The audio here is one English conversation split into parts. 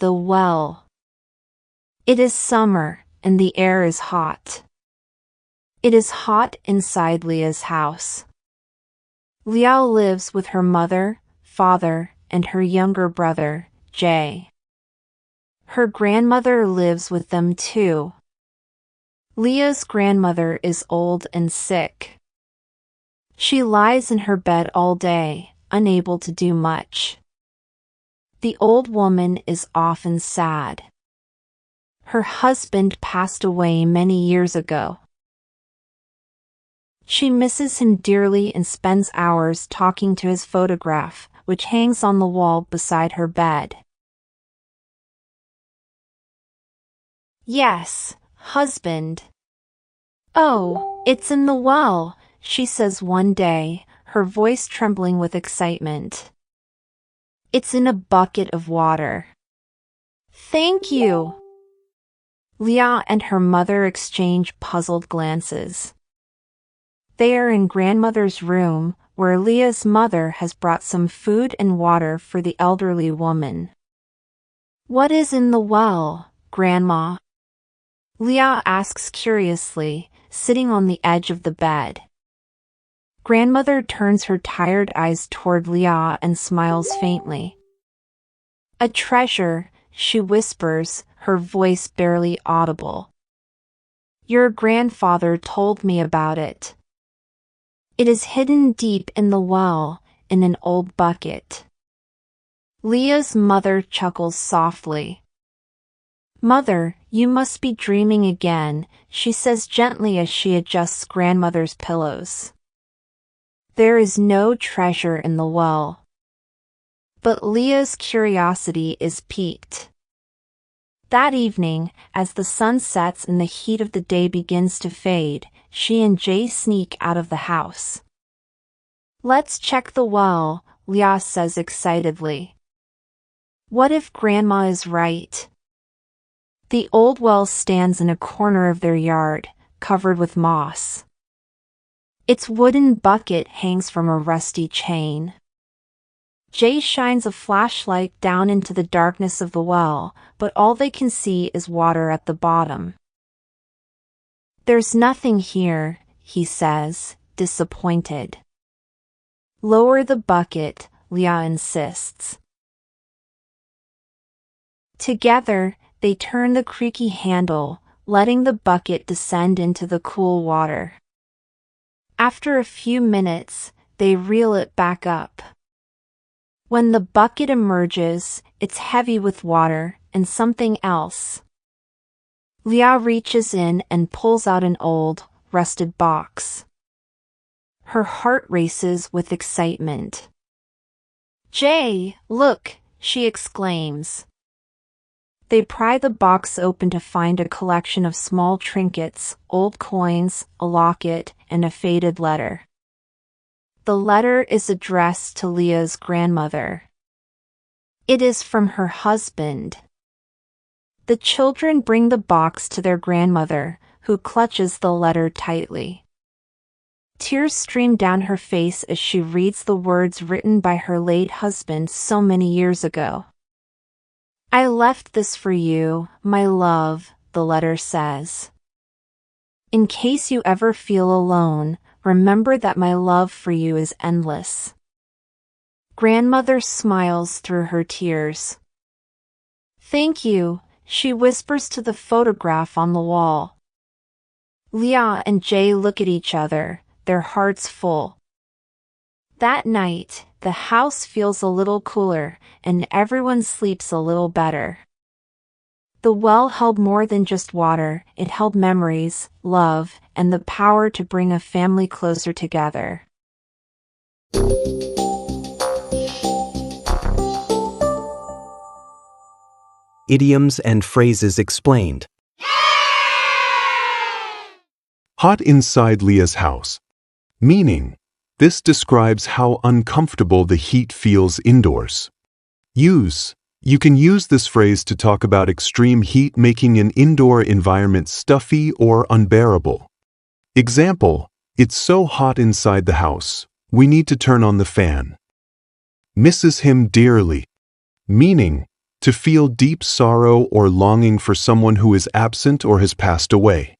The well. It is summer, and the air is hot. It is hot inside Leah's house. Leah lives with her mother, father, and her younger brother, Jay. Her grandmother lives with them too. Leah's grandmother is old and sick. She lies in her bed all day, unable to do much. The old woman is often sad. Her husband passed away many years ago. She misses him dearly and spends hours talking to his photograph, which hangs on the wall beside her bed. Yes, husband. Oh, it's in the well, she says one day, her voice trembling with excitement. It's in a bucket of water. Thank you. Leah and her mother exchange puzzled glances. They are in grandmother's room, where Leah's mother has brought some food and water for the elderly woman. What is in the well, Grandma? Leah asks curiously, sitting on the edge of the bed. Grandmother turns her tired eyes toward Leah and smiles faintly. A treasure, she whispers, her voice barely audible. Your grandfather told me about it. It is hidden deep in the well, in an old bucket. Leah's mother chuckles softly. Mother, you must be dreaming again, she says gently as she adjusts grandmother's pillows. There is no treasure in the well. But Leah's curiosity is piqued. That evening, as the sun sets and the heat of the day begins to fade, she and Jay sneak out of the house. Let's check the well, Leah says excitedly. What if Grandma is right? The old well stands in a corner of their yard, covered with moss. Its wooden bucket hangs from a rusty chain. Jay shines a flashlight down into the darkness of the well, but all they can see is water at the bottom. There's nothing here, he says, disappointed. Lower the bucket, Leah insists. Together, they turn the creaky handle, letting the bucket descend into the cool water. After a few minutes, they reel it back up. When the bucket emerges, it's heavy with water and something else. Leah reaches in and pulls out an old, rusted box. Her heart races with excitement. Jay, look, she exclaims. They pry the box open to find a collection of small trinkets, old coins, a locket, and a faded letter. The letter is addressed to Leah's grandmother. It is from her husband. The children bring the box to their grandmother, who clutches the letter tightly. Tears stream down her face as she reads the words written by her late husband so many years ago. I left this for you, my love, the letter says. In case you ever feel alone, remember that my love for you is endless. Grandmother smiles through her tears. Thank you, she whispers to the photograph on the wall. Leah and Jay look at each other, their hearts full. That night, the house feels a little cooler, and everyone sleeps a little better. The well held more than just water, it held memories, love, and the power to bring a family closer together. Idioms and phrases explained. Hot inside Leah's house. Meaning, this describes how uncomfortable the heat feels indoors. Use. You can use this phrase to talk about extreme heat making an indoor environment stuffy or unbearable. Example, it's so hot inside the house, we need to turn on the fan. Misses him dearly. Meaning, to feel deep sorrow or longing for someone who is absent or has passed away.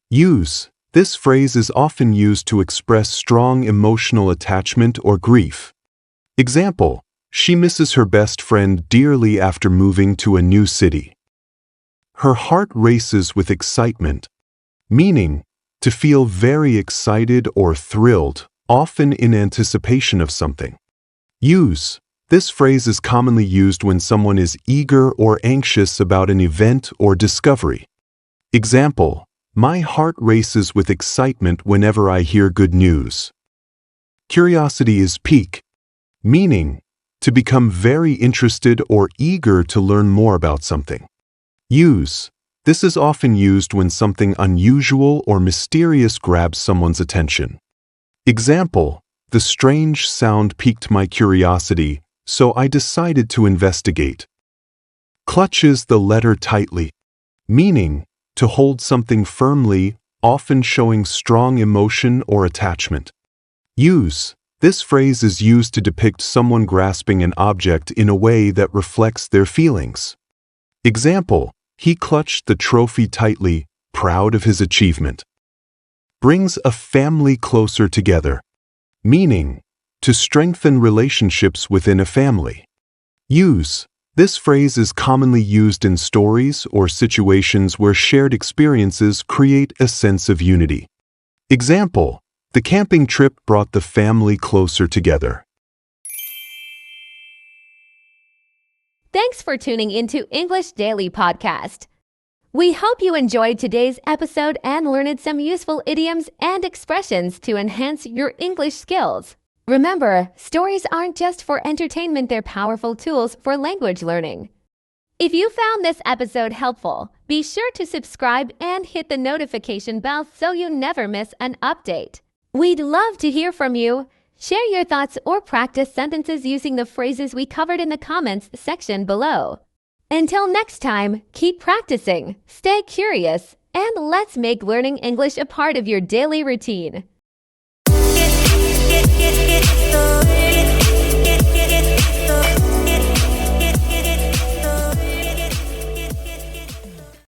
Use. This phrase is often used to express strong emotional attachment or grief. Example: she misses her best friend dearly after moving to a new city. Her heart races with excitement, meaning to feel very excited or thrilled, often in anticipation of something. Use. This phrase is commonly used when someone is eager or anxious about an event or discovery. Example: my heart races with excitement whenever I hear good news. Curiosity is pique, meaning to become very interested or eager to learn more about something. Use. This is often used when something unusual or mysterious grabs someone's attention. Example: the strange sound piqued my curiosity, so I decided to investigate. Clutches the letter tightly, meaning to hold something firmly, often showing strong emotion or attachment. Use. This phrase is used to depict someone grasping an object in a way that reflects their feelings. Example: he clutched the trophy tightly, proud of his achievement. Brings a family closer together, meaning to strengthen relationships within a family. Use. This phrase is commonly used in stories or situations where shared experiences create a sense of unity. Example: the camping trip brought the family closer together. Thanks for tuning into English Daily Podcast. We hope you enjoyed today's episode and learned some useful idioms and expressions to enhance your English skills. Remember, stories aren't just for entertainment, they're powerful tools for language learning. If you found this episode helpful, be sure to subscribe and hit the notification bell so you never miss an update. We'd love to hear from you. Share your thoughts or practice sentences using the phrases we covered in the comments section below. Until next time, keep practicing, stay curious, and let's make learning English a part of your daily routine.